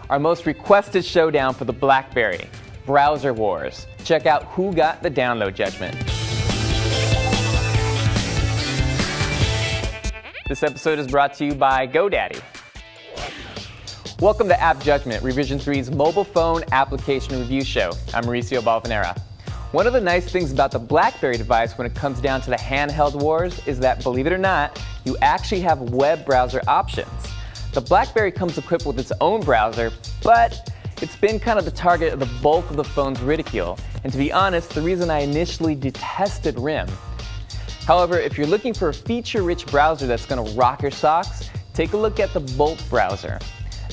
Our most requested showdown for the Blackberry, Browser Wars. Check out who got the download judgment. This episode is brought to you by GoDaddy. Welcome to App Judgment, Revision 3's mobile phone application review show. I'm Mauricio Balvanera. One of the nice things about the Blackberry device when it comes down to the handheld wars is that, believe it or not, you actually have web browser options. The Blackberry comes equipped with its own browser, but it's been kind of the target of the bulk of the phone's ridicule. And to be honest, the reason I initially detested RIM. However, if you're looking for a feature-rich browser that's going to rock your socks, take a look at the Bolt browser.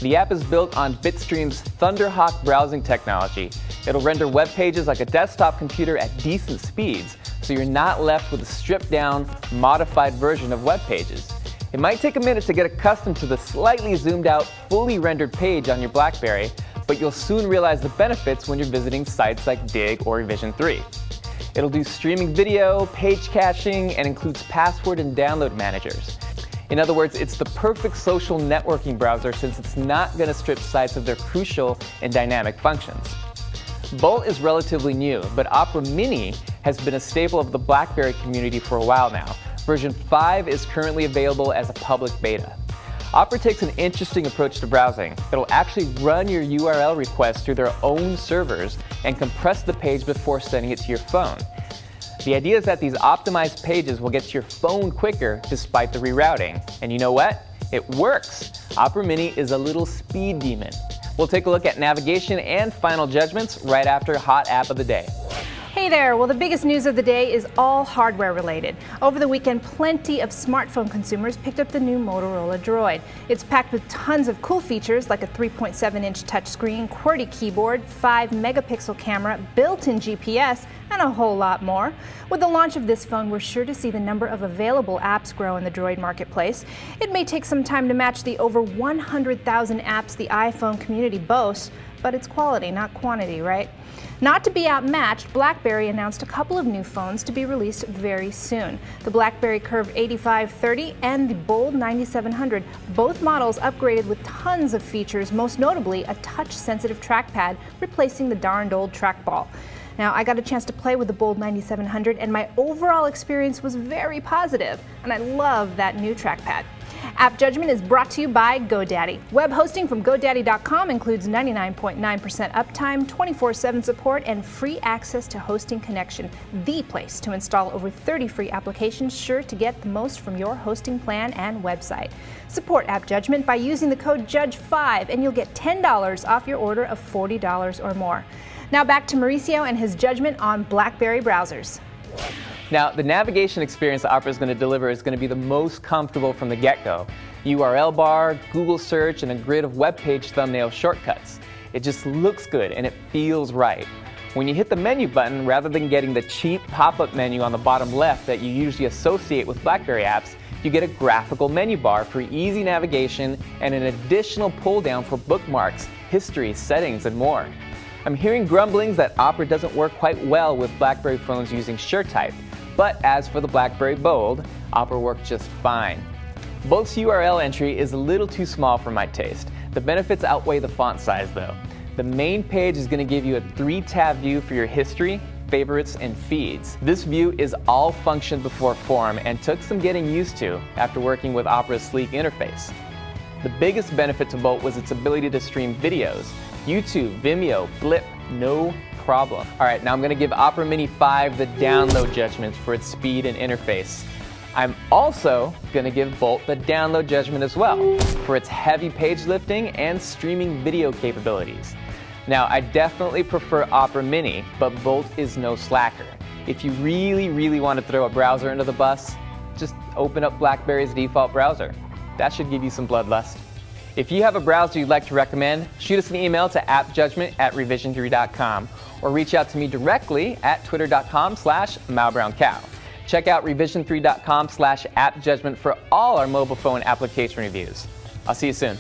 The app is built on Bitstream's Thunderhawk browsing technology. It'll render web pages like a desktop computer at decent speeds, so you're not left with a stripped-down, modified version of web pages. It might take a minute to get accustomed to the slightly zoomed-out, fully rendered page on your Blackberry, but you'll soon realize the benefits when you're visiting sites like Dig or Revision 3. It'll do streaming video, page caching, and includes password and download managers. In other words, it's the perfect social networking browser since it's not going to strip sites of their crucial and dynamic functions. Bolt is relatively new, but Opera Mini has been a staple of the Blackberry community for a while now. Version 5 is currently available as a public beta. Opera takes an interesting approach to browsing. It'll actually run your URL requests through their own servers and compress the page before sending it to your phone. The idea is that these optimized pages will get to your phone quicker despite the rerouting. And you know what? It works! Opera Mini is a little speed demon. We'll take a look at navigation and final judgments right after Hot App of the Day. Hey there! Well, the biggest news of the day is all hardware related. Over the weekend, plenty of smartphone consumers picked up the new Motorola Droid. It's packed with tons of cool features like a 3.7-inch touchscreen, QWERTY keyboard, 5-megapixel camera, built-in GPS, and a whole lot more. With the launch of this phone, we're sure to see the number of available apps grow in the Droid marketplace. It may take some time to match the over 100,000 apps the iPhone community boasts, but it's quality, not quantity, right? Not to be outmatched, BlackBerry announced a couple of new phones to be released very soon. The BlackBerry Curve 8530 and the Bold 9700, both models upgraded with tons of features, most notably a touch-sensitive trackpad replacing the darned old trackball. Now, I got a chance to play with the Bold 9700 and my overall experience was very positive, and I love that new trackpad. App Judgment is brought to you by GoDaddy. Web hosting from GoDaddy.com includes 99.9% uptime, 24/7 support, and free access to Hosting Connection, the place to install over 30 free applications sure to get the most from your hosting plan and website. Support App Judgment by using the code JUDGE5 and you'll get $10 off your order of $40 or more. Now back to Mauricio and his judgment on BlackBerry browsers. Now, the navigation experience that Opera is going to deliver is going to be the most comfortable from the get-go. URL bar, Google search, and a grid of web page thumbnail shortcuts. It just looks good and it feels right. When you hit the menu button, rather than getting the cheap pop-up menu on the bottom left that you usually associate with BlackBerry apps, you get a graphical menu bar for easy navigation and an additional pull-down for bookmarks, history, settings, and more. I'm hearing grumblings that Opera doesn't work quite well with BlackBerry phones using SureType. But as for the BlackBerry Bold, Opera worked just fine. Bolt's URL entry is a little too small for my taste. The benefits outweigh the font size though. The main page is going to give you a 3-tab view for your history, favorites, and feeds. This view is all function before form and took some getting used to after working with Opera's sleek interface. The biggest benefit to Bolt was its ability to stream videos. YouTube, Vimeo, Blip, no problem. Alright, now I'm going to give Opera Mini 5 the download judgment for its speed and interface. I'm also going to give Bolt the download judgment as well for its heavy page lifting and streaming video capabilities. Now, I definitely prefer Opera Mini, but Bolt is no slacker. If you really want to throw a browser under the bus, just open up BlackBerry's default browser. That should give you some bloodlust. If you have a browser you'd like to recommend, shoot us an email to appjudgment@revision3.com or reach out to me directly at twitter.com/MaoBrownCow. Check out revision3.com/appjudgment for all our mobile phone application reviews. I'll see you soon.